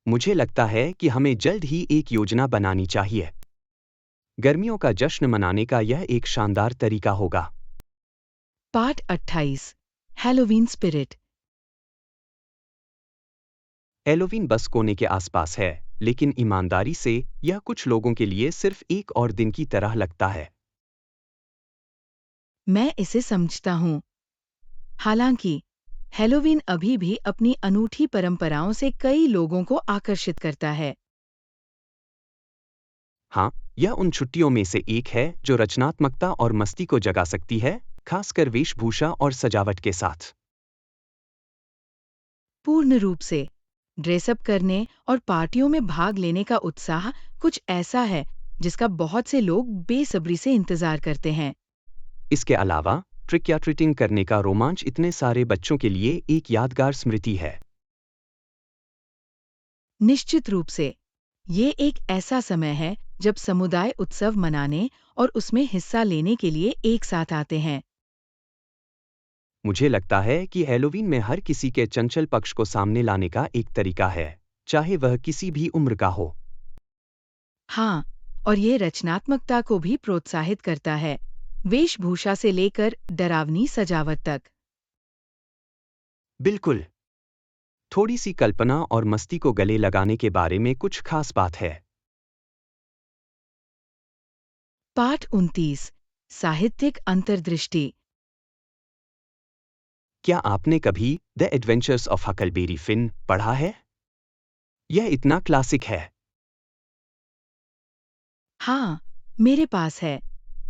मुझे लगता है कि हमें जल्द ही एक योजना बनानी चाहिए। गर्मियों का जश्न मनाने का यह एक शानदार तरीका होगा। पाठ 28 हैलोवीन स्पिरिट। हैलोवीन बस कोने के आसपास है, लेकिन ईमानदारी से यह कुछ लोगों के लिए सिर्फ एक और दिन की तरह लगता है। मैं इसे समझता हूँ। हालांकि हैलोवीन अभी भी अपनी अनूठी परंपराओं से कई लोगों को आकर्षित करता है। हाँ, यह उन छुट्टियों में से एक है जो रचनात्मकता और मस्ती को जगा सकती है, खासकर वेशभूषा और सजावट के साथ। पूर्ण रूप से। ड्रेसअप करने और पार्टियों में भाग लेने का उत्साह कुछ ऐसा है जिसका बहुत से लोग बेसब्री से इंतजार करते हैं। इसके अलावा ट्रिक या ट्रीटिंग करने का रोमांच इतने सारे बच्चों के लिए एक यादगार स्मृति है। निश्चित रूप से। ये एक ऐसा समय है जब समुदाय उत्सव मनाने और उसमें हिस्सा लेने के लिए एक साथ आते हैं। मुझे लगता है कि हैलोवीन में हर किसी के चंचल पक्ष को सामने लाने का एक तरीका है, चाहे वह किसी भी उम्र का हो। हाँ, और ये रचनात्मकता को भी प्रोत्साहित करता है, वेशभूषा से लेकर डरावनी सजावट तक। बिल्कुल। थोड़ी सी कल्पना और मस्ती को गले लगाने के बारे में कुछ खास बात है। पाठ 29 साहित्यिक अंतर्दृष्टि। क्या आपने कभी the adventures of Huckleberry Finn पढ़ा है? यह इतना क्लासिक है। हाँ, मेरे पास है।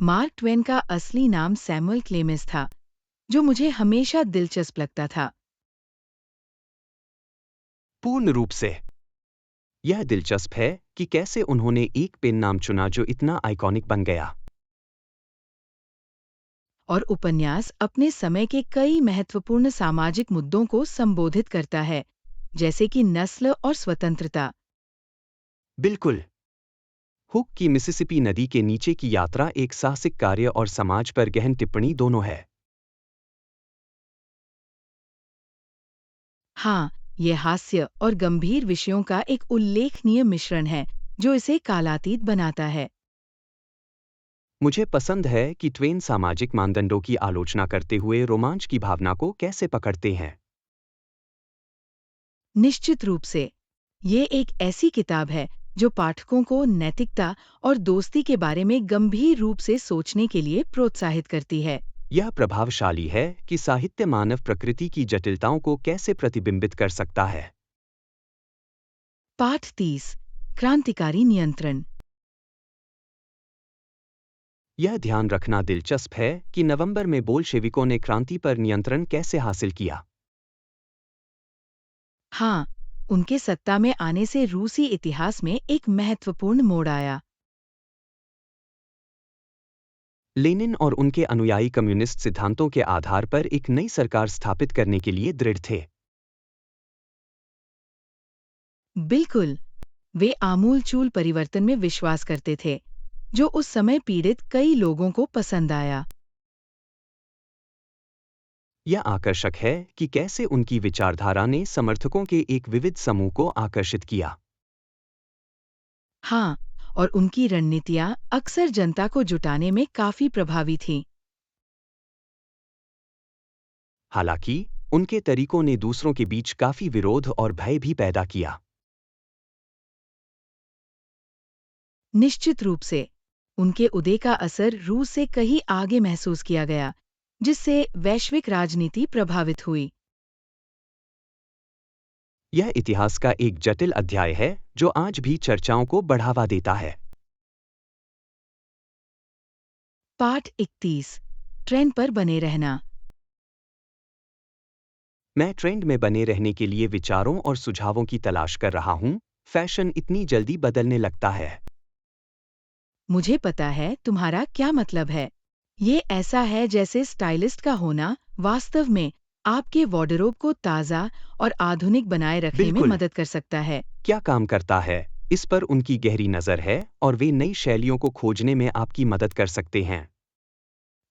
मार्क ट्वेन का असली नाम सैमुअल क्लेमेस था, जो मुझे हमेशा दिलचस्प लगता था। पूर्ण रूप से। यह दिलचस्प है कि कैसे उन्होंने एक पेन नाम चुना जो इतना आइकॉनिक बन गया। और उपन्यास अपने समय के कई महत्वपूर्ण सामाजिक मुद्दों को संबोधित करता है, जैसे कि नस्ल और स्वतंत्रता। बिल्कुल। हुक की मिसिसिपी नदी के नीचे की यात्रा एक साहसिक कार्य और समाज पर गहन टिप्पणी दोनों है। हाँ, ये हास्य और गंभीर विषयों का एक उल्लेखनीय मिश्रण है, जो इसे कालातीत बनाता है। मुझे पसंद है कि ट्वेन सामाजिक मानदंडों की आलोचना करते हुए रोमांच की भावना को कैसे पकड़ते हैं। निश्चित रूप से। ये एक ऐसी किताब है जो पाठकों को नैतिकता और दोस्ती के बारे में गंभीर रूप से सोचने के लिए प्रोत्साहित करती है। यह प्रभावशाली है कि साहित्य मानव प्रकृति की जटिलताओं को कैसे प्रतिबिंबित कर सकता है। पाठ 30 क्रांतिकारी नियंत्रण। यह ध्यान रखना दिलचस्प है कि नवंबर में बोल्शेविकों ने क्रांति पर नियंत्रण कैसे हासिल किया। हाँ, उनके सत्ता में आने से रूसी इतिहास में एक महत्वपूर्ण मोड़ आया। लेनिन और उनके अनुयायी कम्युनिस्ट सिद्धांतों के आधार पर एक नई सरकार स्थापित करने के लिए दृढ़ थे। बिल्कुल। वे आमूलचूल परिवर्तन में विश्वास करते थे, जो उस समय पीड़ित कई लोगों को पसंद आया। यह आकर्षक है कि कैसे उनकी विचारधारा ने समर्थकों के एक विविध समूह को आकर्षित किया। हाँ, और उनकी रणनीतियाँ अक्सर जनता को जुटाने में काफी प्रभावी थीं। हालांकि उनके तरीकों ने दूसरों के बीच काफी विरोध और भय भी पैदा किया। निश्चित रूप से उनके उदय का असर रूस से कहीं आगे महसूस किया गया, जिससे वैश्विक राजनीति प्रभावित हुई। यह इतिहास का एक जटिल अध्याय है जो आज भी चर्चाओं को बढ़ावा देता है। पाठ 31। ट्रेंड पर बने रहना। मैं ट्रेंड में बने रहने के लिए विचारों और सुझावों की तलाश कर रहा हूं। फैशन इतनी जल्दी बदलने लगता है। मुझे पता है तुम्हारा क्या मतलब है। ये ऐसा है जैसे स्टाइलिस्ट का होना वास्तव में आपके वार्डरोब को ताज़ा और आधुनिक बनाए रखने में बिल्कुल। मदद कर सकता है। क्या काम करता है, इस पर उनकी गहरी नज़र है और वे नई शैलियों को खोजने में आपकी मदद कर सकते हैं।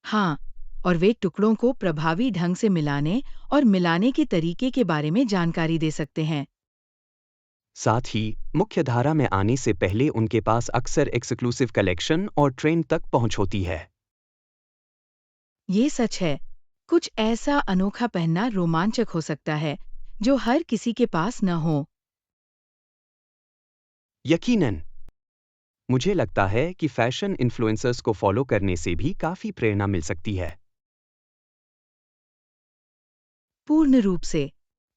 हाँ, और वे टुकड़ों को प्रभावी ढंग से मिलाने और मिलाने के तरीके के बारे में जानकारी दे सकते हैं। साथ ही मुख्यधारा में आने से पहले उनके पास अक्सर एक्सक्लूसिव कलेक्शन और ट्रेंड तक पहुंच होती है। ये सच है। कुछ ऐसा अनोखा पहनना रोमांचक हो सकता है, जो हर किसी के पास न हो। यकीनन। मुझे लगता है कि फैशन इन्फ्लुएंसर्स को फॉलो करने से भी काफ़ी प्रेरणा मिल सकती है। पूर्ण रूप से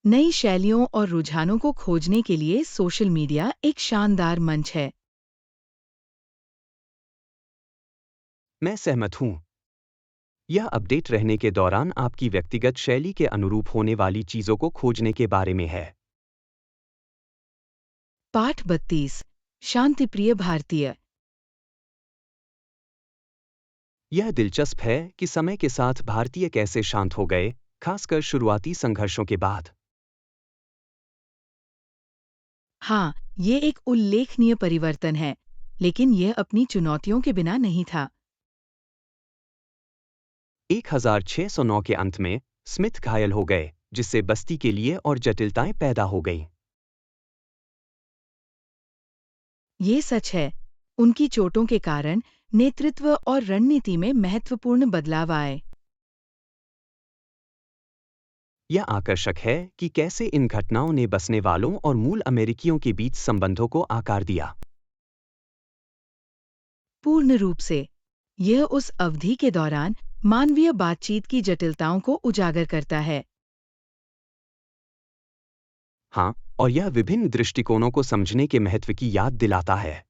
नई शैलियों और रुझानों को खोजने के लिए सोशल मीडिया एक शानदार मंच है। मैं सहमत हूँ। यह अपडेट रहने के दौरान आपकी व्यक्तिगत शैली के अनुरूप होने वाली चीज़ों को खोजने के बारे में है। पाठ 32। शांतिप्रिय भारतीय। यह दिलचस्प है कि समय के साथ भारतीय कैसे शांत हो गए, खासकर शुरुआती संघर्षों के बाद। हाँ, ये एक उल्लेखनीय परिवर्तन है, लेकिन यह अपनी चुनौतियों के बिना नहीं था। 1609 के अंत में स्मिथ घायल हो गए, जिससे बस्ती के लिए और जटिलताएं पैदा हो गईं। ये सच है। उनकी चोटों के कारण नेतृत्व और रणनीति में महत्वपूर्ण बदलाव आए। यह आकर्षक है कि कैसे इन घटनाओं ने बसने वालों और मूल अमेरिकियों के बीच संबंधों को आकार दिया। पूर्ण रूप से यह उस अवधि के दौरान मानवीय बातचीत की जटिलताओं को उजागर करता है। हाँ, और यह विभिन्न दृष्टिकोणों को समझने के महत्व की याद दिलाता है।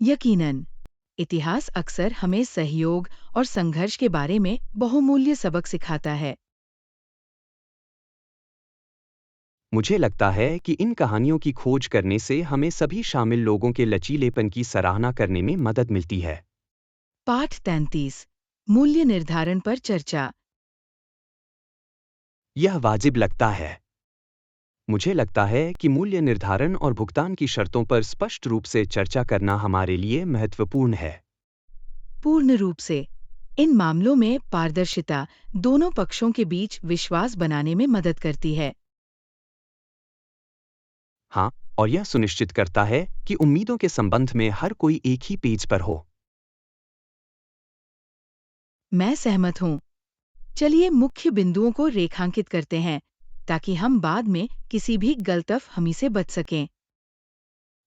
यकीनन, इतिहास अक्सर हमें सहयोग और संघर्ष के बारे में बहुमूल्य सबक सिखाता है। मुझे लगता है कि इन कहानियों की खोज करने से हमें सभी शामिल लोगों के लचीलेपन की सराहना करने में मदद मिलती है। पाठ 33। मूल्य निर्धारण पर चर्चा। यह वाजिब लगता है। मुझे लगता है कि मूल्य निर्धारण और भुगतान की शर्तों पर स्पष्ट रूप से चर्चा करना हमारे लिए महत्वपूर्ण है। पूर्ण रूप से इन मामलों में पारदर्शिता दोनों पक्षों के बीच विश्वास बनाने में मदद करती है। हाँ, और यह सुनिश्चित करता है कि उम्मीदों के संबंध में हर कोई एक ही पेज पर हो। मैं सहमत हूँ। चलिए मुख्य बिंदुओं को रेखांकित करते हैं, ताकि हम बाद में किसी भी गलतफहमी से बच सकें।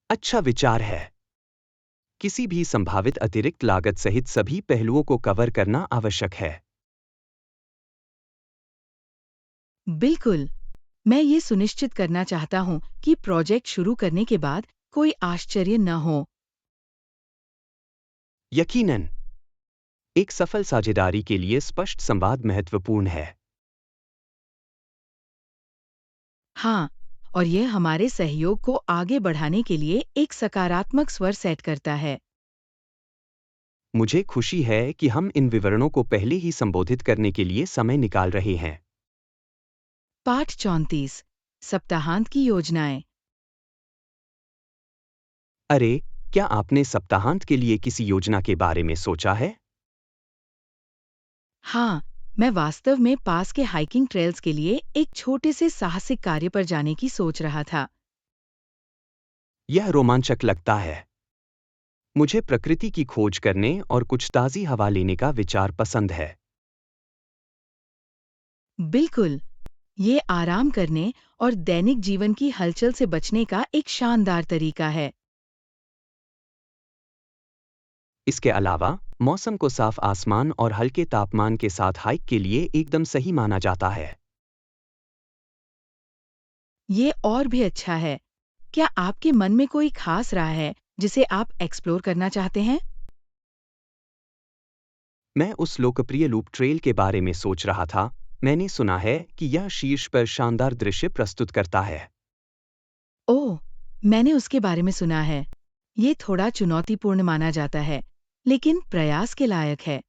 अच्छा विचार है। किसी भी संभावित अतिरिक्त लागत सहित सभी पहलुओं को कवर करना आवश्यक है। बिल्कुल। मैं ये सुनिश्चित करना चाहता हूँ कि प्रोजेक्ट शुरू करने के बाद कोई आश्चर्य न हो। यकीनन। एक सफल साझेदारी के लिए स्पष्ट संवाद महत्वपूर्ण है। हाँ, और यह हमारे सहयोग को आगे बढ़ाने के लिए एक सकारात्मक स्वर सेट करता है। मुझे खुशी है कि हम इन विवरणों को पहले ही संबोधित करने के लिए समय निकाल रहे हैं। पाठ 34। सप्ताहांत की योजनाएं। अरे, क्या आपने सप्ताहांत के लिए किसी योजना के बारे में सोचा है? हाँ, मैं वास्तव में पास के हाइकिंग ट्रेल्स के लिए एक छोटे से साहसिक कार्य पर जाने की सोच रहा था। यह रोमांचक लगता है। मुझे प्रकृति की खोज करने और कुछ ताज़ी हवा लेने का विचार पसंद है। बिल्कुल, ये आराम करने और दैनिक जीवन की हलचल से बचने का एक शानदार तरीका है। इसके अलावा मौसम को साफ आसमान और हल्के तापमान के साथ हाइक के लिए एकदम सही माना जाता है। ये और भी अच्छा है। क्या आपके मन में कोई खास राह है जिसे आप एक्सप्लोर करना चाहते हैं? मैं उस लोकप्रिय लूप ट्रेल के बारे में सोच रहा था। मैंने सुना है कि यह शीर्ष पर शानदार दृश्य प्रस्तुत करता है। ओह, मैंने उसके बारे में सुना है। ये थोड़ा चुनौतीपूर्ण माना जाता है, लेकिन प्रयास के लायक है।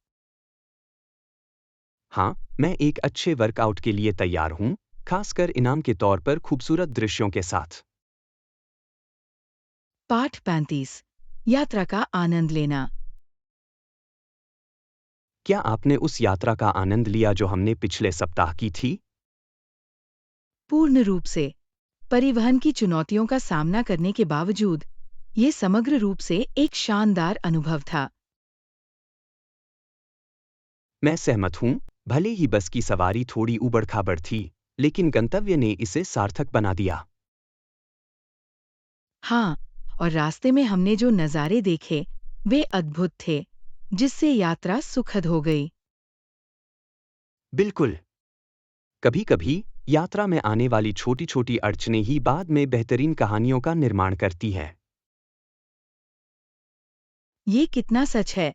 हाँ, मैं एक अच्छे वर्कआउट के लिए तैयार हूँ, खासकर इनाम के तौर पर खूबसूरत दृश्यों के साथ। पाठ 35 यात्रा का आनंद लेना। क्या आपने उस यात्रा का आनंद लिया जो हमने पिछले सप्ताह की थी? पूर्ण रूप से परिवहन की चुनौतियों का सामना करने के बावजूद ये समग्र रूप से एक शानदार अनुभव था। मैं सहमत हूँ, भले ही बस की सवारी थोड़ी ऊबड़-खाबड़ थी, लेकिन गंतव्य ने इसे सार्थक बना दिया। हाँ, और रास्ते में हमने जो नज़ारे देखे, वे अद्भुत थे, जिससे यात्रा सुखद हो गई। बिल्कुल। कभी-कभी यात्रा में आने वाली छोटी-छोटी अड़चनें ही बाद में बेहतरीन कहानियों का निर्माण करती हैं। ये कितना सच है।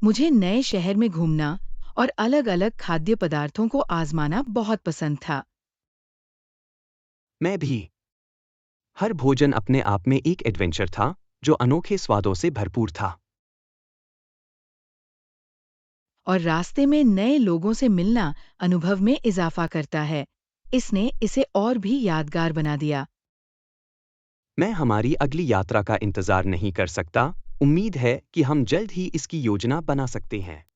मुझे नए शहर में घूमना और अलग-अलग खाद्य पदार्थों को आजमाना बहुत पसंद था। मैं भी। हर भोजन अपने आप में एक एडवेंचर था, जो अनोखे स्वादों से भरपूर था। और रास्ते में नए लोगों से मिलना अनुभव में इजाफा करता है। इसने इसे और भी यादगार बना दिया। मैं हमारी अगली यात्रा का इंतजार नहीं कर सकता। उम्मीद है कि हम जल्द ही इसकी योजना बना सकते हैं।